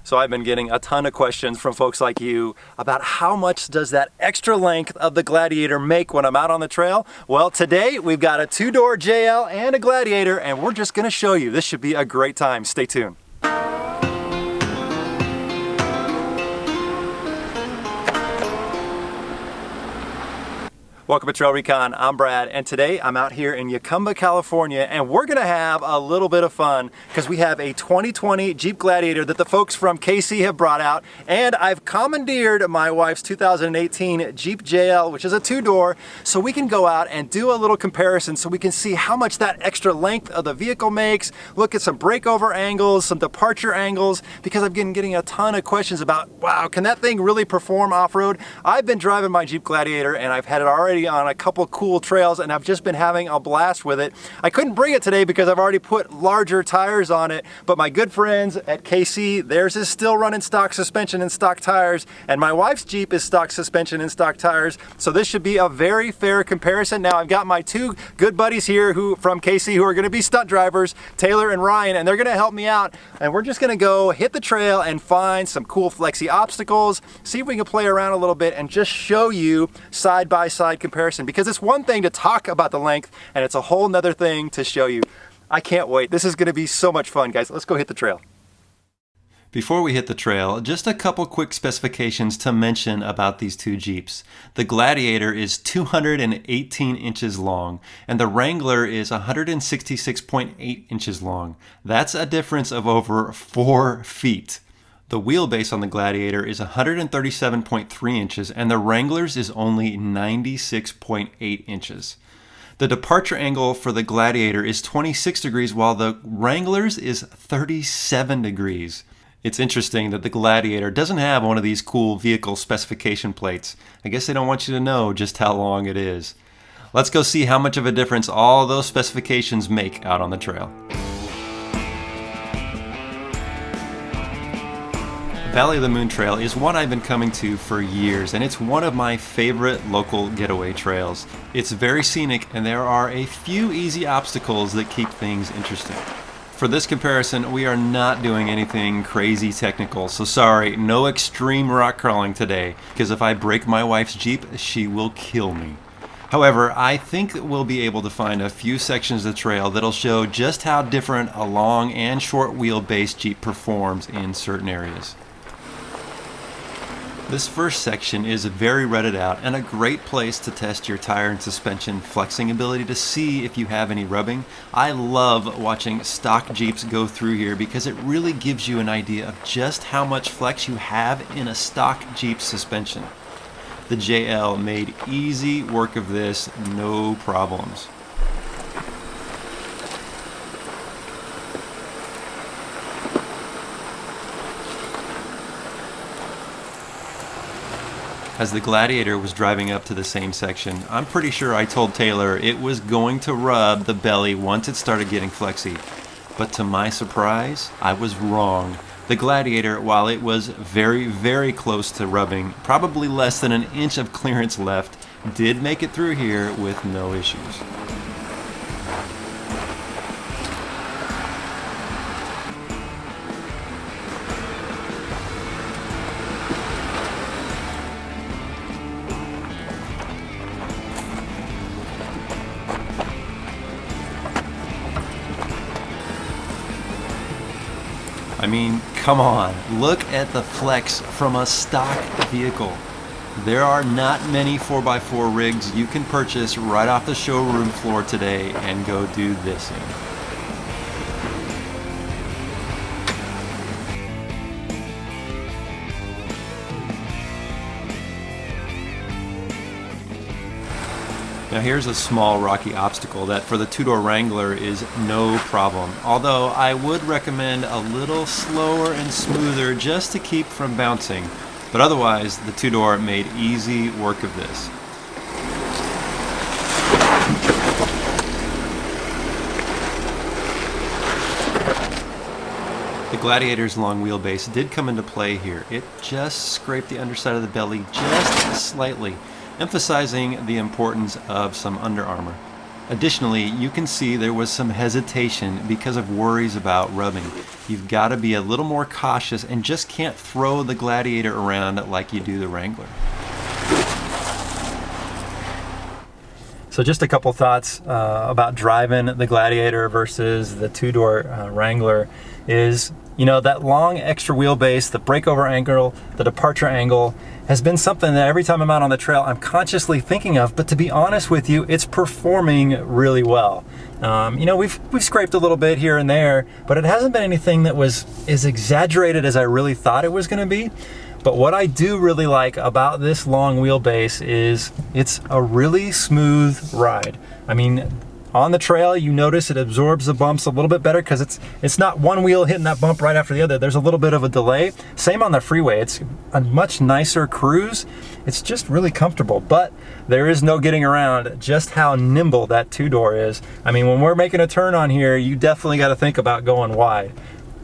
So I've been getting a ton of questions from folks like you about how much does that extra length of the Gladiator make when I'm out on the trail? Well, today we've got a two-door JL and a Gladiator, and we're just gonna show you. This should be a great time. Stay tuned. Welcome to TrailRecon, I'm Brad, and today I'm out here in Yucumba, California, and we're gonna have a little bit of fun because we have a 2020 Jeep Gladiator that the folks from KC have brought out, and I've commandeered my wife's 2018 Jeep JL, which is a two-door, so we can go out and do a little comparison so we can see how much that extra length of the vehicle makes, look at some breakover angles, some departure angles, because I've been getting a ton of questions about, wow, can that thing really perform off-road? I've been driving my Jeep Gladiator and I've had it already on a couple cool trails and I've just been having a blast with it. I couldn't bring it today because I've already put larger tires on it, but my good friends at KC, theirs is still running stock suspension and stock tires, and my wife's Jeep is stock suspension and stock tires, so this should be a very fair comparison. Now I've got my two good buddies here from KC who are going to be stunt drivers, Taylor and Ryan, and they're going to help me out, and we're just going to go hit the trail and find some cool flexi obstacles, see if we can play around a little bit and just show you side-by-side comparison, because it's one thing to talk about the length and it's a whole nother thing to show you. I can't wait. This is going to be so much fun, guys. Let's go hit the trail. Before we hit the trail, just a couple quick specifications to mention about these two Jeeps. The Gladiator is 218 inches long and the Wrangler is 166.8 inches long. That's a difference of over 4 feet. The wheelbase on the Gladiator is 137.3 inches and the Wrangler's is only 96.8 inches. The departure angle for the Gladiator is 26 degrees while the Wrangler's is 37 degrees. It's interesting that the Gladiator doesn't have one of these cool vehicle specification plates. I guess they don't want you to know just how long it is. Let's go see how much of a difference all those specifications make out on the trail. Valley of the Moon Trail is one I've been coming to for years, and it's one of my favorite local getaway trails. It's very scenic and there are a few easy obstacles that keep things interesting. For this comparison, we are not doing anything crazy technical, so sorry, no extreme rock crawling today, because if I break my wife's Jeep, she will kill me. However, I think that we'll be able to find a few sections of the trail that'll show just how different a long and short wheelbase Jeep performs in certain areas. This first section is very rutted out and a great place to test your tire and suspension flexing ability to see if you have any rubbing. I love watching stock Jeeps go through here because it really gives you an idea of just how much flex you have in a stock Jeep suspension. The JL made easy work of this, no problems. As the Gladiator was driving up to the same section, I'm pretty sure I told Taylor it was going to rub the belly once it started getting flexy. But to my surprise, I was wrong. The Gladiator, while it was very, very close to rubbing, probably less than an inch of clearance left, did make it through here with no issues. I mean, come on, look at the flex from a stock vehicle. There are not many 4x4 rigs you can purchase right off the showroom floor today and go do this in. Now here's a small rocky obstacle that for the two-door Wrangler is no problem, although I would recommend a little slower and smoother just to keep from bouncing, but otherwise the two-door made easy work of this. The Gladiator's long wheelbase did come into play here. It just scraped the underside of the belly just slightly, emphasizing the importance of some Under Armour. Additionally, you can see there was some hesitation because of worries about rubbing. You've got to be a little more cautious and just can't throw the Gladiator around like you do the Wrangler. So just a couple thoughts about driving the Gladiator versus the two-door Wrangler is, you know, that long extra wheelbase, the breakover angle, the departure angle has been something that every time I'm out on the trail I'm consciously thinking of, but to be honest with you, it's performing really well. You know, we've scraped a little bit here and there, but it hasn't been anything that was as exaggerated as I really thought it was going to be. But what I do really like about this long wheelbase is it's a really smooth ride. I mean, on the trail, you notice it absorbs the bumps a little bit better because it's not one wheel hitting that bump right after the other. There's a little bit of a delay. Same on the freeway. It's a much nicer cruise. It's just really comfortable, but there is no getting around just how nimble that two-door is. I mean, when we're making a turn on here, you definitely got to think about going wide.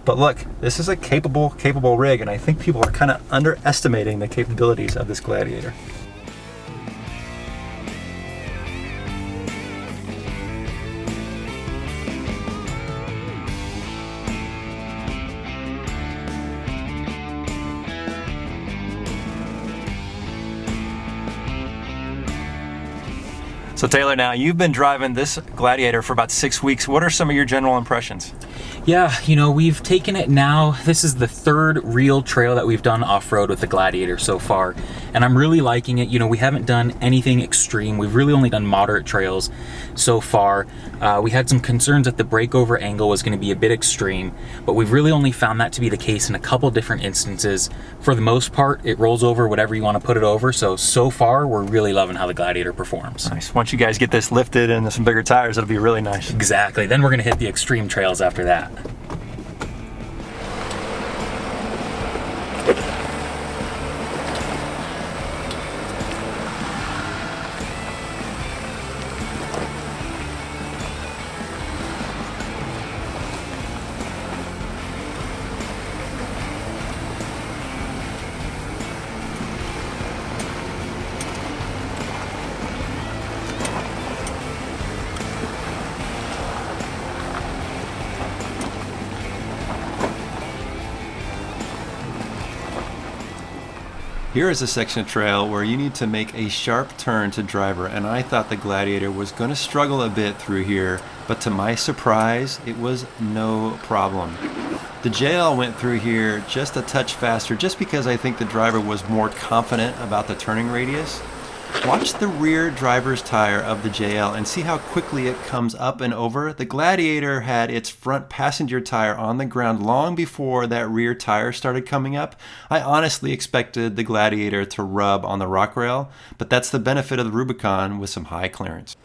But look, this is a capable rig, and I think people are kind of underestimating the capabilities of this Gladiator. So Taylor, now you've been driving this Gladiator for about 6 weeks. What are some of your general impressions? Yeah, you know, we've taken it now. This is the third real trail that we've done off-road with the Gladiator so far, and I'm really liking it. You know, we haven't done anything extreme. We've really only done moderate trails so far. We had some concerns that the breakover angle was going to be a bit extreme, but we've really only found that to be the case in a couple different instances. For the most part, it rolls over whatever you want to put it over, so far we're really loving how the Gladiator performs. Nice. Once you guys get this lifted and some bigger tires, it'll be really nice. Exactly. Then we're going to hit the extreme trails after that. Here is a section of trail where you need to make a sharp turn to driver, and I thought the Gladiator was going to struggle a bit through here, but to my surprise, it was no problem. The JL went through here just a touch faster, just because I think the driver was more confident about the turning radius. Watch the rear driver's tire of the JL and see how quickly it comes up and over. The Gladiator had its front passenger tire on the ground long before that rear tire started coming up. I honestly expected the Gladiator to rub on the rock rail, but that's the benefit of the Rubicon with some high clearance.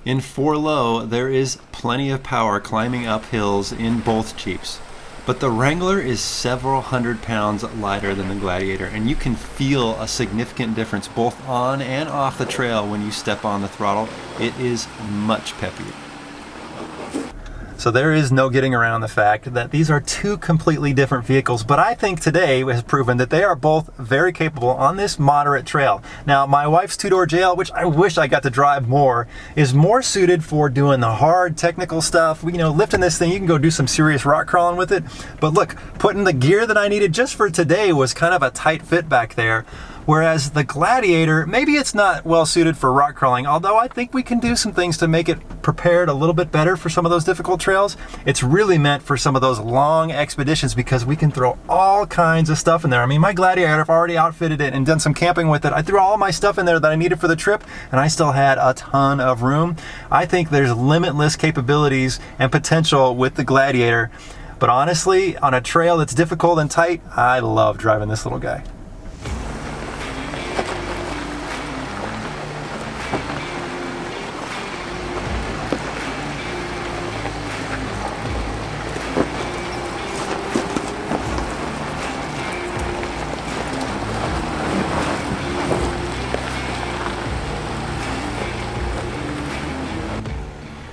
In 4 low, there is plenty of power climbing up hills in both Jeeps. But the Wrangler is several hundred pounds lighter than the Gladiator, and you can feel a significant difference both on and off the trail when you step on the throttle. It is much peppier. So there is no getting around the fact that these are two completely different vehicles, but I think today has proven that they are both very capable on this moderate trail. Now, my wife's two-door JL, which I wish I got to drive more, is more suited for doing the hard technical stuff. You know, lifting this thing, you can go do some serious rock crawling with it. But look, putting the gear that I needed just for today was kind of a tight fit back there. Whereas the Gladiator, maybe it's not well suited for rock crawling, although I think we can do some things to make it prepared a little bit better for some of those difficult trails. It's really meant for some of those long expeditions because we can throw all kinds of stuff in there. I mean, my Gladiator, I've already outfitted it and done some camping with it. I threw all my stuff in there that I needed for the trip, and I still had a ton of room. I think there's limitless capabilities and potential with the Gladiator. But honestly, on a trail that's difficult and tight, I love driving this little guy.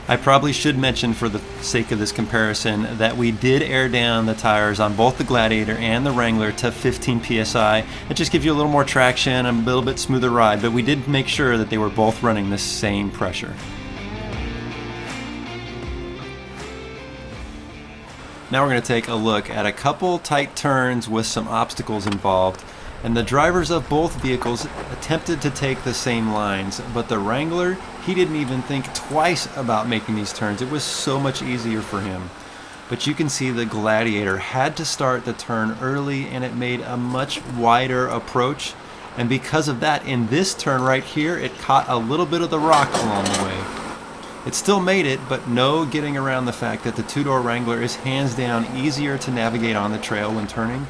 I probably should mention, for the sake of this comparison, that we did air down the tires on both the Gladiator and the Wrangler to 15 psi. It just gives you a little more traction and a little bit smoother ride, but we did make sure that they were both running the same pressure. Now we're going to take a look at a couple tight turns with some obstacles involved. And the drivers of both vehicles attempted to take the same lines, but the Wrangler, he didn't even think twice about making these turns. It was so much easier for him. But you can see the Gladiator had to start the turn early, and it made a much wider approach. And because of that, in this turn right here, it caught a little bit of the rock along the way. It still made it, but no getting around the fact that the two-door Wrangler is hands down easier to navigate on the trail when turning.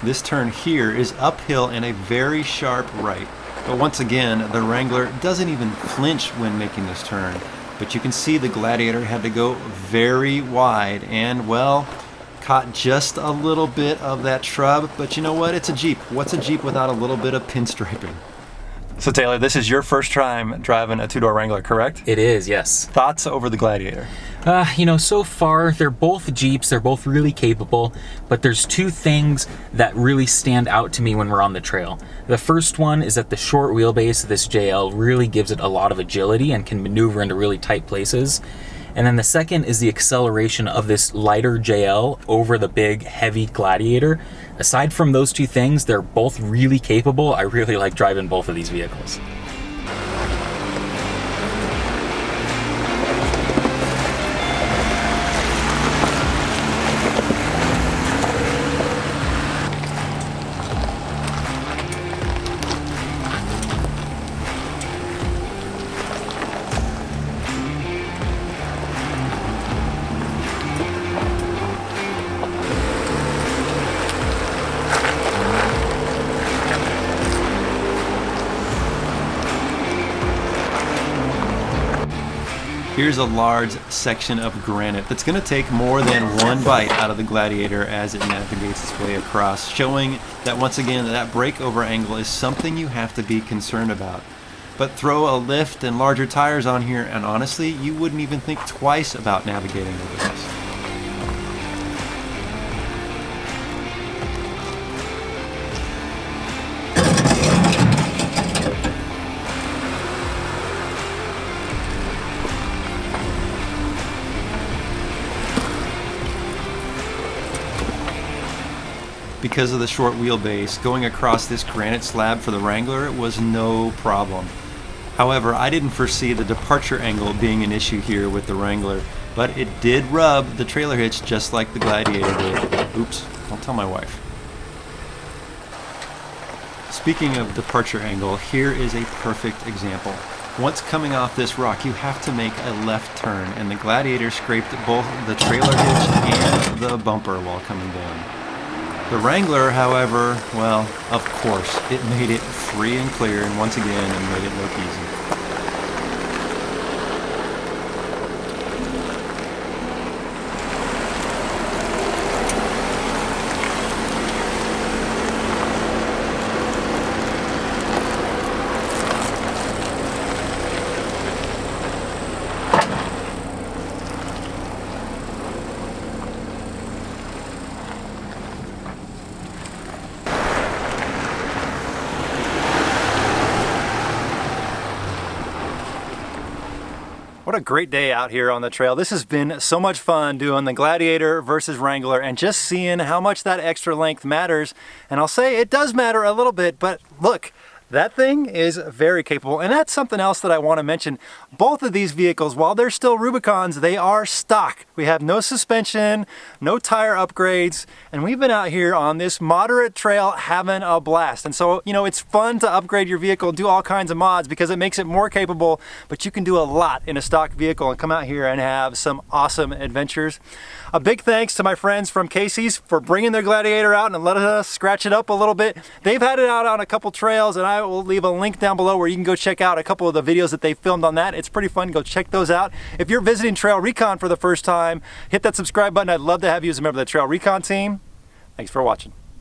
This turn here is uphill and a very sharp right. But once again, the Wrangler doesn't even flinch when making this turn. But you can see the Gladiator had to go very wide and, well, caught just a little bit of that shrub. But you know what? It's a Jeep. What's a Jeep without a little bit of pinstriping? So Taylor, this is your first time driving a two-door Wrangler, correct? It is, yes. Thoughts over the Gladiator? So far, they're both Jeeps, they're both really capable, but there's two things that really stand out to me when we're on the trail. The first one is that the short wheelbase of this JL really gives it a lot of agility and can maneuver into really tight places. And then the second is the acceleration of this lighter JL over the big, heavy Gladiator. Aside from those two things, they're both really capable. I really like driving both of these vehicles. Here's a large section of granite that's going to take more than one bite out of the Gladiator as it navigates its way across, showing that once again that breakover angle is something you have to be concerned about. But throw a lift and larger tires on here and honestly, you wouldn't even think twice about navigating over this. Because of the short wheelbase, going across this granite slab for the Wrangler was no problem. However, I didn't foresee the departure angle being an issue here with the Wrangler, but it did rub the trailer hitch just like the Gladiator did. Oops, don't tell my wife. Speaking of departure angle, here is a perfect example. Once coming off this rock, you have to make a left turn, and the Gladiator scraped both the trailer hitch and the bumper while coming down. The Wrangler, however, well, of course, it made it free and clear, and once again, it made it look easy. What a great day out here on the trail. This has been so much fun doing the Gladiator versus Wrangler and just seeing how much that extra length matters. And I'll say it does matter a little bit, but look, that thing is very capable. And that's something else that I want to mention. Both of these vehicles, while they're still Rubicons, they are stock. We have no suspension, no tire upgrades, and we've been out here on this moderate trail having a blast. And so, you know, it's fun to upgrade your vehicle and do all kinds of mods because it makes it more capable, but you can do a lot in a stock vehicle and come out here and have some awesome adventures. A big thanks to my friends from Casey's for bringing their Gladiator out and letting us scratch it up a little bit. They've had it out on a couple trails, and I will leave a link down below where you can go check out a couple of the videos that they filmed on that. It's pretty fun. Go check those out. If you're visiting TrailRecon for the first time, hit that subscribe button. I'd love to have you as a member of the TrailRecon team. Thanks for watching.